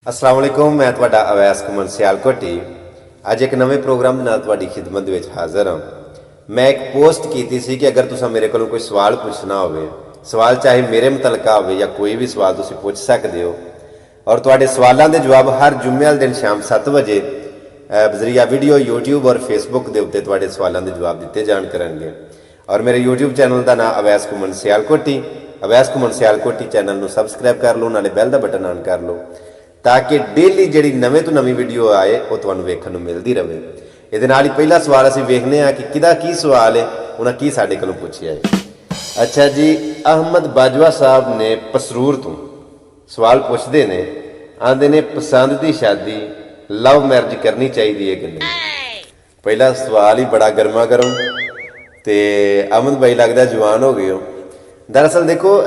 अस्सलाम वालेकुम, मैं तुहाडा अवैस घुमन सियालकोटी अज एक नवे प्रोग्राम नाल तुहाडी खिदमत विच हाज़र हाँ। मैं एक पोस्ट की सी कि अगर तुसां मेरे कोलों कोई सवाल पुछना होवे, सवाल चाहे मेरे मुतलका होवे या कोई भी सवाल तुसीं पुछ सकदे हो, और तुहाडे सवालों के जवाब हर जुम्मे वाले दिन शाम 7 बजे बजरिया वीडियो यूट्यूब और फेसबुक के उत्ते तुहाडे सवालों के जवाब दिते जान करनगे। और मेरे यूट्यूब चैनल का नाम अवैस घुमन सियालकोटी, अवैस घुमन सियालकोटी चैनल को सबसक्राइब कर लो, नाले बैल का बटन ऑन कर लो ताकि डेली जी नवे तो नवी वीडियो आए वो तुहानू वेखण नू मिलती रहे। ये ही पहला सवाल असीं वेखने कि किदा की सवाल है, उन्हें की साडे कोलों पुछया है। अच्छा जी, अहमद बाजवा साहब ने पसरूर तो सवाल पुछते ने, आंदे ने पसंद की शादी लव मैरिज करनी चाहिए कि नहीं। पहला सवाल ही बड़ा गर्मा गर्म। तो अहमद भाई लगता जवान हो गए हो। दरअसल देखो,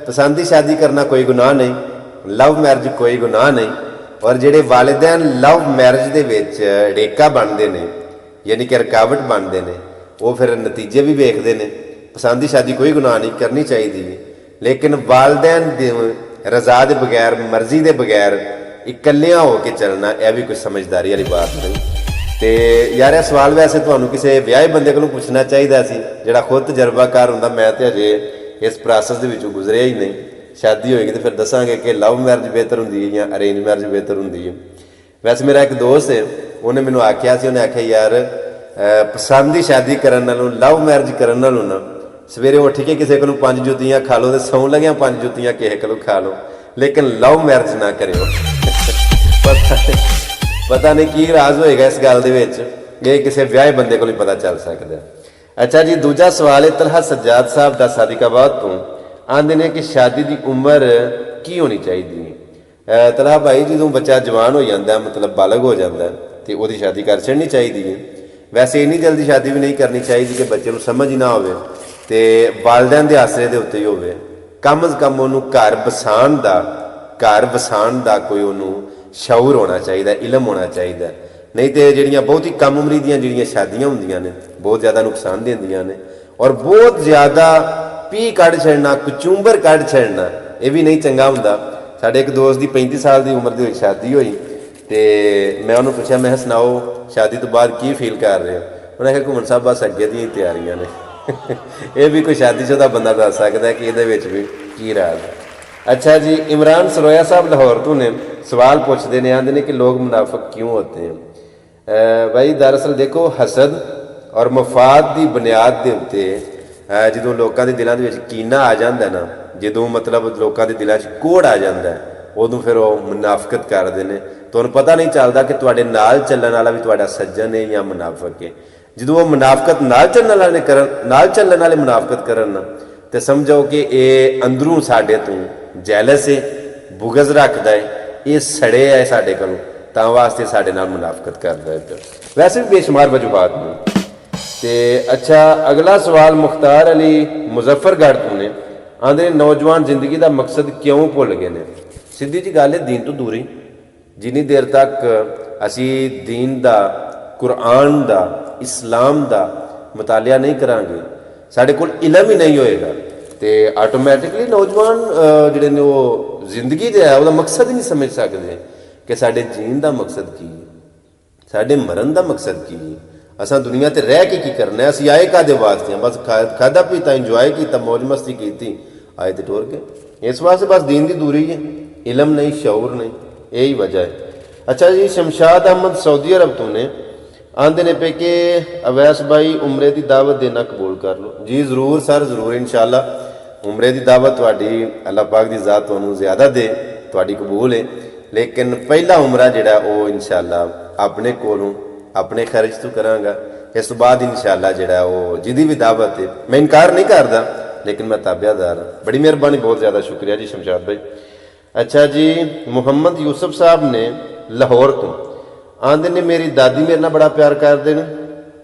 पसंद की शादी करना कोई गुनाह नहीं, लव मैरिज कोई गुनाह नहीं। और जेडे वालिदैन लव मैरिज दे विच डेका बनते हैं, यानी कि रुकावट बनते हैं, वो फिर नतीजे भी वेखते हैं। पसंद की शादी कोई गुनाह नहीं, करनी चाहिए, लेकिन वालिदैन दी रजा के बगैर, मर्जी के बगैर इकल्लियां होकर चलना, यह भी कोई समझदारी वाली बात नहीं। तो यार यह सवाल वैसे तुहानू किसी ब्याहे बंदे को पुछना चाहिए सी, जिहड़ा खुद तजर्बाकार हुंदा। मैं तो अजे इस प्रासैस दे विचों गुजरिया ही नहीं। शादी होएगी तो फिर दसांगे कि लव मैरिज बेहतर होंदी है या अरेंज मैरिज बेहतर होंदी है। वैसे मेरा एक दोस्त है, उन्हें मैनू आख्या सी, उन्हें आख्या यार पसंद की शादी करन नालों लव मैरिज करन नालों ना सवेरे उठ के किसी को 5 जुत्तियां खा लो, तो सौ लग्या 5 जुत्तियां किसी को खा लो, लेकिन लव मैरिज ना करो। पता नहीं की राज होएगा इस गल दे विच, ये किसी ब्याहे बंदे को नहीं पता चल सकता। अच्छा जी, दूजा सवाल है तलहा सज्जाद साहब का सादिकाबाद तो, आंदे ने कि शादी की उम्र की होनी चाहिए। तलहा भाई जो बच्चा जवान हो जाता है, मतलब बालग हो जाता है, तो वो शादी कर छड़नी चाहिए। वैसे इन्नी जल्दी शादी भी नहीं करनी चाहिए कि बच्चे को समझ ही ना हो, वालदैन के आसरे के उत्ते ही हो, कम अज़ कम उन्होंने घर बसाण का कोई उन्होंने शऊर होना चाहिए, इलम होना चाहिए। नहीं तो जिहड़ियां बहुत ही कम उम्री दी जिहड़ियां शादियां होंदियां ने बहुत ज़्यादा नुकसान देंदियां ने, और बहुत ज़्यादा पी कढ़ छड़ना, कचूंबर कढ़ छड़ना, यह भी नहीं चंगा हुंदा। साडे एक दोस्त की 35 साल की उम्र की शादी हुई, तो मैं उन्होंने पूछा, मैं सुनाओ शादी तो बाद की फील कर रहे हो। उन्हें कहा घुमन साहब बस अगे दी तैयारियां ने। यह भी कोई शादीशुदा बंदा दस सकता है कि ये भी की राज है। अच्छा जी, इमरान सरोया साहब लाहौर तो ने सवाल पूछते हैं, आंदे ने कि लोग मुनाफिक क्यों होते हैं। भाई दरअसल देखो, हसद और मफाद की बुनियाद के उत्ते जो लोगों के दिलों के कीना आ जाता है ना, जो मतलब लोगों के दिलों कोड़ आ जाता है, उदों फिर वो मुनाफिकत करते हैं। तुहानूं पता नहीं चलता कि तुहाडे नाल चलण वाला भी तुहाडा सज्जन है या मुनाफिक है। जो वो मुनाफिकत नाल चलण वाले मुनाफिकत करन ना, तो समझो कि ये अंदरों साडे तो जैलस है, बुगज रखता है, ये सड़े है साडे कोलों, तां वास्ते साडे नाल मुनाफिकत करता है। वैसे भी बेशुमार वजूहात ने। तो अच्छा, अगला सवाल मुख्तार अली मुजफ्फरगढ़ तो ने, आंदे नौजवान जिंदगी का मकसद क्यों भुल गए ने। सीधी जी गल है, दीन तो दूरी। जिन्नी देर तक असी दीन का, कुरान का, इस्लाम का मुतालिया नहीं करांगे, साडे कोल इलम ही नहीं होएगा, तो आटोमैटिकली नौजवान जिहड़े ने वो जिंदगी जो है वह मकसद ही नहीं समझ सकते कि साडे जीन का मकसद की है, साडे मरण का मकसद की है, असां दुनिया ते रह के की करना है, असीं आए कादे वास्ते हैं। बस खादा पीता, इंजॉय किया, मौज मस्ती की, आए तो टोर गए। इस वास्ते बस दीन की दूरी है, इलम नहीं, शऊर नहीं, यही वजह है। अच्छा जी, शमशाद अहमद सऊदी अरब तो ने, आंदे ने पे कि अवैस भाई उमरे की दावत देना कबूल कर लो। जी जरूर सर, जरूर इंशाअल्लाह। उमरे की दावत तुहाडी अल्लाह पाक की ज़ात तुहानूं ज़्यादा दे, तुहाडी कबूल है, लेकिन पहला उमरा जिहड़ा वो इंशाअल्लाह अपने कोलों अपने खर्च तो करांगा। इस तो बाद इंशाअल्लाह जिहड़ा वो जिहदी भी दावत है, मैं इनकार नहीं करता, लेकिन मैं ताबियादार हाँ। बड़ी मेहरबानी, बहुत ज़्यादा शुक्रिया जी शमशाद भाई। अच्छा जी, मुहम्मद यूसुफ साहब ने लाहौर तो, आंदे ने मेरी दादी मेरे नाल बड़ा प्यार करते हैं,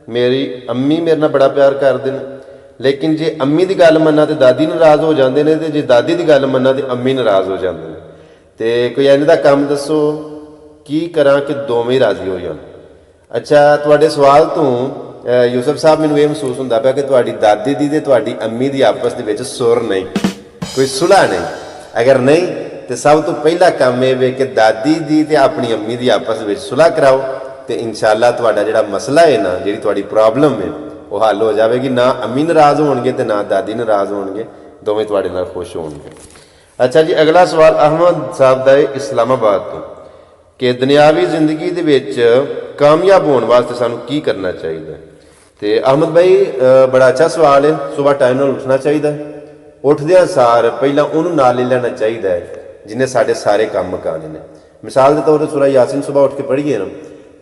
मेरी अम्मी मेरे नाल बड़ा प्यार करते हैं, लेकिन जे अम्मी की गल मन्ना तो दादी नाराज़ हो जाते हैं, तो जे दादी की गल मन्ना तो अम्मी नाराज़ हो जाते हैं। तो कोई इन्ह दा काम दसो की करा कि दोवें राजी हो जान। अच्छा, तुहाडे सवाल तो यूसुफ साहब मैनूं ये महसूस होंदा पिया कि तुहाडी दादी दी ते तुहाडी अम्मी दी आपस दे विच सुर नहीं, कोई सुलह नहीं। अगर नहीं तो सब तो पहला काम यह वे कि दादी दी ते अपनी अम्मी दी आपस में सुलह कराओ, तो इंशाअल्लाह तुहाडा जिहड़ा मसला है ना, जिहड़ी तुहाडी प्रॉब्लम है वो हल हो जाएगी। ना अम्मी नाराज़ होणगे ते ना दादी नाराज़ होणगे, दोवें तुहाडे नाल खुश होणगे। अच्छा जी, अगला सवाल अहमद साहब दा है इस्लामाबाद तो, कि दुनियावी जिंदगी दे विच कामयाब होने वास्ते सानू की करना चाहिए। तो अहमद भाई बड़ा अच्छा सवाल है। सुबह टाइम नाल उठना चाहिए, उठदियां सार पहला उन्होंने नाल ले लेना चाहिए जिन्हें साढ़े सारे काम मुकाने ने। मिसाल के तौर पर सूरह यासीन सुबह उठ के पढ़िए ना,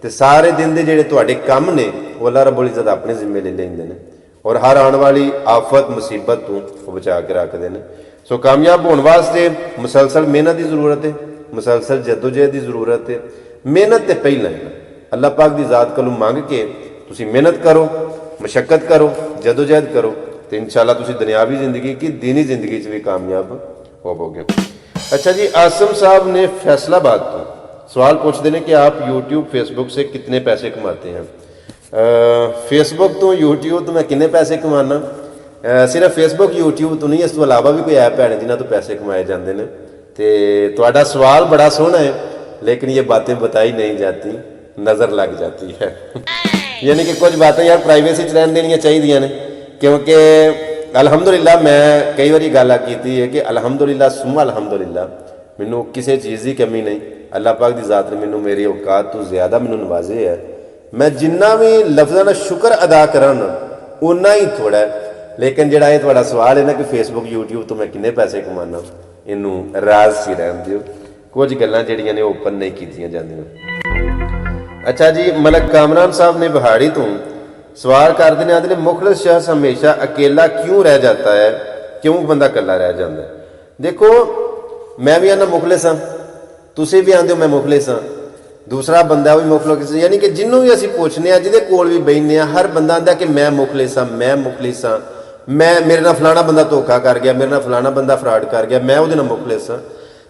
तो सारे दिन के जोड़े तुहाडे काम ने वो अल्लाह रब्बुल इज़्ज़त अपने जिम्मे ले लेंदे ने, और हर आने वाली आफत मुसीबत तो वो बचा के रखते हैं। सो कामयाब होने वास्ते मुसलसल मेहनत की जरूरत है, मुसलसल जदोजहद की जरूरत है। मेहनत तो पहला है, अल्लाह पाक की ज़ात कोलों मंग के तुसी मेहनत करो, मशक्कत करो, जदोजहद करो, तो इंशाअल्लाह तुसी दुनियावी जिंदगी की दीनी जिंदगी भी कामयाब होवोगे। अच्छा जी, आसम साहब ने फैसलाबाद तो सवाल पूछते हैं कि आप यूट्यूब फेसबुक से कितने पैसे कमाते हैं। फेसबुक तो यूट्यूब तो मैं कितने पैसे कमाना, सिर्फ फेसबुक यूट्यूब तो नहीं, इस तो अलावा भी कोई ऐप है जिन्होंने तो पैसे कमाए जाते हैं। तो तुहाडा सवाल बड़ा सोहना है, लेकिन ये बातें बताई नहीं जाती, नज़र लग जाती है। यानी कि कुछ बातें यार प्राइवेसी च रहन देनियां चाहिए ने, क्योंकि अलहमदुलिल्लाह मैं कई बार गल की है कि अलहमदुलिल्लाह सुम्मा अलहमदुलिल्लाह मैनू किसी चीज़ की कमी नहीं। अल्लाह पाक की ज़ात ने मैनू मेरी औकात तो ज़्यादा मैनू नवाजे है। मैं जिन्ना भी लफ्ज़ों का शुक्र अदा करा ना उन्ना ही थोड़ा है। लेकिन जिहड़ा ये तुहाडा सवाल है ना कि फेसबुक यूट्यूब तो मैं किन्ने पैसे कमाना, इनू राज सी रहन दिओ, कुछ गल्लां जिहड़ियां ने ओपन नहीं कीतियां जांदियां। अच्छा जी, मलक कामरान साहब ने बहाड़ी तो सवाल करते हैं, आदि मुखलिस शख्स हमेशा अकेला क्यों रह जाता है, क्यों बंदा कला रह जाता है। देखो मैं भी आना मुखलिस हाँ, तुसी भी आंदे हो मैं मुखलिस हाँ, दूसरा बंदा भी मुखलिस, यानी कि जिन्हों भी असीं पुछने जिहदे कोल भी बहिने हर बंदा आंदा कि मैं मुखलिस हाँ, मैं मुखलिस हाँ, मैं मेरे नाल फलाना बंदा धोखा कर गया, मेरे नाल फलाना बंदा फ्रॉड कर गया, मैं उहदे नाल मुखलिस हाँ।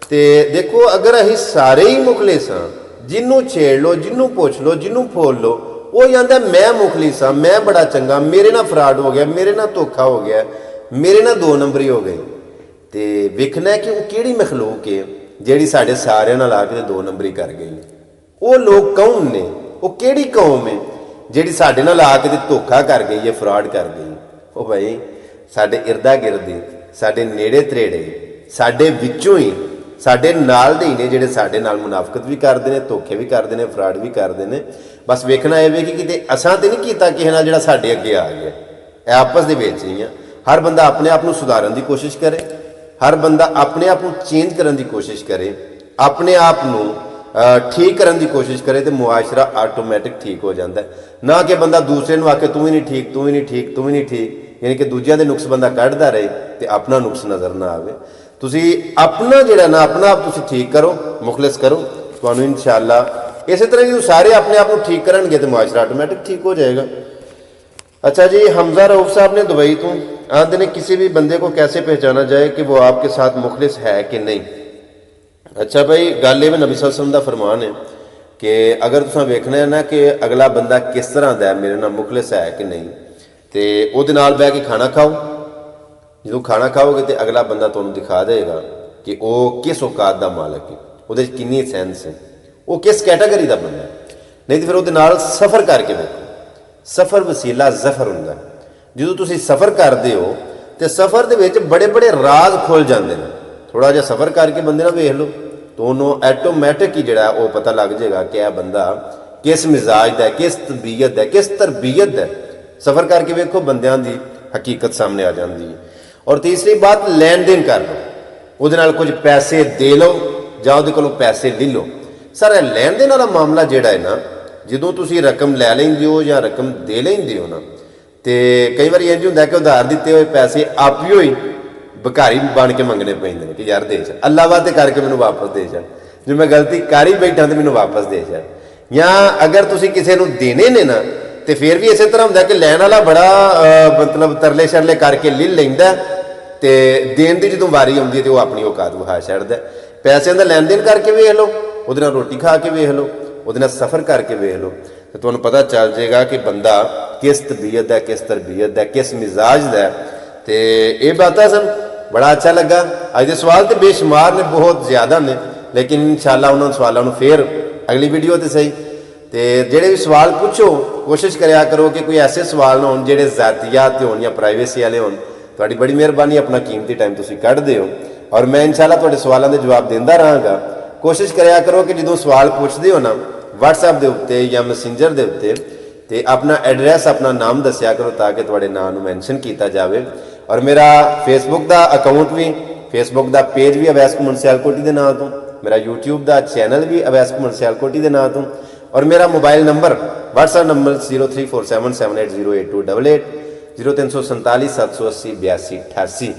तो देखो अगर असीं सारे ही मुखलिस हाँ, जिन्हों छेड़ लो, जिन्हों पुछ लो, जिन्हों फोल लो, वो आंदा मैं मुखलिस हाँ, मैं बड़ा चंगा, मेरे नाल फ्रॉड हो गया, मेरे नाल धोखा हो गया, मेरे नाल दो नंबरी हो गई। तो वेखना है कि वो किहड़ी मखलूक है जिहड़ी साडे सारिਆਂ नाल आके दो नंबरी कर गई। वो लोग कौन ने, वो किहड़ी कौम है जिहड़ी साडे नाल आके धोखा कर गई है, फ्रॉड कर गई। वो भाई साडे इर्दा गिर्द, साडे नेड़े तरेड़े, साडे विचों ही साडे नाल दे ही ने जिहड़े साडे नाल मुनाफकत भी करते हैं, धोखे भी करते हैं, फ्रॉड भी करते हैं। बस वेखना है कि किते असां ते नहीं कीता किसे नाल जिहड़ा साडे अगे आ गया। ਇਹ आपस ਦੇ ਵਿੱਚ ਹੀ ਆ। हर बंदा अपने आप ਨੂੰ ਸੁਧਾਰਨ ਦੀ कोशिश करे, हर बंदा अपने आप ਨੂੰ चेंज करने की कोशिश करे, अपने आप ਨੂੰ ठीक करने की कोशिश करे, तो मुआशरा आटोमैटिक ठीक हो जाता है। ना कि बंदा दूसरे ਨੂੰ आके तू ही नहीं ठीक, तू ही नहीं ठीक, तू ही नहीं ठीक, यानी कि दूजिਆਂ ਦੇ नुक्स बंदा ਕੱਢਦਾ रहे तो अपना नुक्स नज़र ना आवे। ਤੁਸੀਂ अपना ਜਿਹੜਾ ना अपना आप ਤੁਸੀਂ ठीक करो, मुखलिस करो, ਤੁਹਾਨੂੰ इंशाअल्लाह इस तरह ही सारे अपने आप को ठीक करेंगे तो मुआशरा आटोमैटिक ठीक हो जाएगा। अच्छा जी, हमजा रऊफ साहब ने दुबई तो आंदे ने किसी भी बंदे को कैसे पहचाना जाए कि वो आपके साथ मुखलिस है कि नहीं। अच्छा भाई, गल ये नबी सल्लल्लाहु अलैहि वसल्लम का फरमान है कि अगर तुम वेखना है ना कि अगला बंदा किस तरह का है, मेरे नाल मुखलिस है कि नहीं, तो उहदे नाल बैठ के खाना खाओ। जो खाना खाओगे तो अगला बंदा तुहानूं दिखा देगा कि वह किस औकात का मालक है, उहदे कितनी सेंस है, वो किस कैटागरी का बंदा है। नहीं तो फिर उहदे नाल सफ़र करके देखो, सफ़र वसीला जफर हुंदा। जो तुसीं सफ़र करते हो तो सफ़र दे विच बड़े बड़े राज खुल जाते हैं। थोड़ा जिहा सफ़र करके बंदे नाल वेख लो तो उन्होंने ऐटोमैटिक ही जिहड़ा वो पता लग जाएगा कि यह बंदा किस मिजाज का है, किस तबीयत है, किस तरबीयत है। सफ़र करके वेखो बंदियां दी हकीकत सामने आ जाती है। और तीसरी बात, लैन देन कर लो, उहदे नाल कुछ पैसे दे लो जां उहदे कोलों पैसे ले लो। सारा लैन देन वाला मामला जिहड़ा है ना, जो तुसीं रकम लै लैंदे हो या रकम दे लैंदे हो ना, तो कई बार इंज हुंदा कि उधार दिते हुए पैसे आप ही भिखारी बन के मंगने पैंदे ने कि यार दे जा, अल्लाह वास्ते करके मैनूं वापस दे जा, जो मैं गलती कर ही बैठा तो मैनूं वापस दे जा। या अगर तुसीं किसी नूं देने ने ना, तो फिर भी इस तरह हुंदा कि लैण वाला बड़ा मतलब तरले शरले करके ले लैंदा, तो देण दी जदों वारी आउंदी है तो वह अपनी औकात विखा छड्डदा। पैसों का लैन देन करके वेख लो, उहदे नाल रोटी खा के वेख लो, उहदे नाल सफ़र करके वेख लो, तो तुहानूं पता चल जाएगा कि बंदा किस तबीयत है, किस तरबीयत है, किस मिजाज का है। तो ये बातें सन बड़ा अच्छा लगा। अज के सवाल तो बेशुमार ने, बहुत ज़्यादा ने, लेकिन इंशाअल्लाह उन्होंने सवालों फिर अगली वीडियो तो सही तो जेडे भी सवाल पूछो कोशिश कराया करो कि कोई ऐसे सवाल ना हो जेडे ज़ातियात हो या प्राइवेसी वाले हो। थोड़ी बड़ी मेहरबानी, अपना कीमती टाइम तुम कढ़ते हो और मैं इंशाअल्लाह तुहाडे सवालों के जवाब देंदा रहांगा। कोशिश कराया करो कि जो सवाल पूछते हो ना WhatsApp के उत्ते या मैसेंजर के उत्ते तो अपना एड्रैस अपना नाम दसिया करो ताकि तुहाडे नाम नूं मैंशन किया जाए। और मेरा फेसबुक का अकाउंट भी, फेसबुक का पेज भी अवैस घुमन सियालकोटी के नाम तो, मेरा यूट्यूब का चैनल भी अवैस घुमन सियालकोटी के नाम तो, और मेरा मोबाइल नंबर WhatsApp नंबर 0347780828 0347 780 82 88।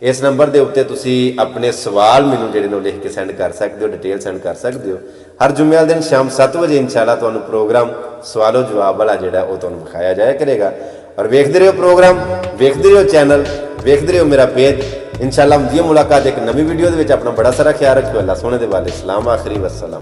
इस नंबर के उत्ते तुसी अपने सवाल मैनू जिहड़े लिख के सेंड कर सकते हो, डिटेल सेंड कर सकते हो। हर जुम्मे वाले दिन शाम 7 बजे इंशाअल्लाह तुहानू प्रोग्राम सवालों जवाब वाला जिहड़ा वो तुहानू विखाया जाया करेगा। और वेखते रहो प्रोग्राम, वेखते रहो चैनल, वेखते रहो मेरा पेज। इंशाअल्लाह होंदी है मुलाकात एक नवी वीडियो दे विच। अपना बड़ा सारा ख्याल रखियो। अल्लाह सोहने दे वाले सलाम आखिरी वसलाम।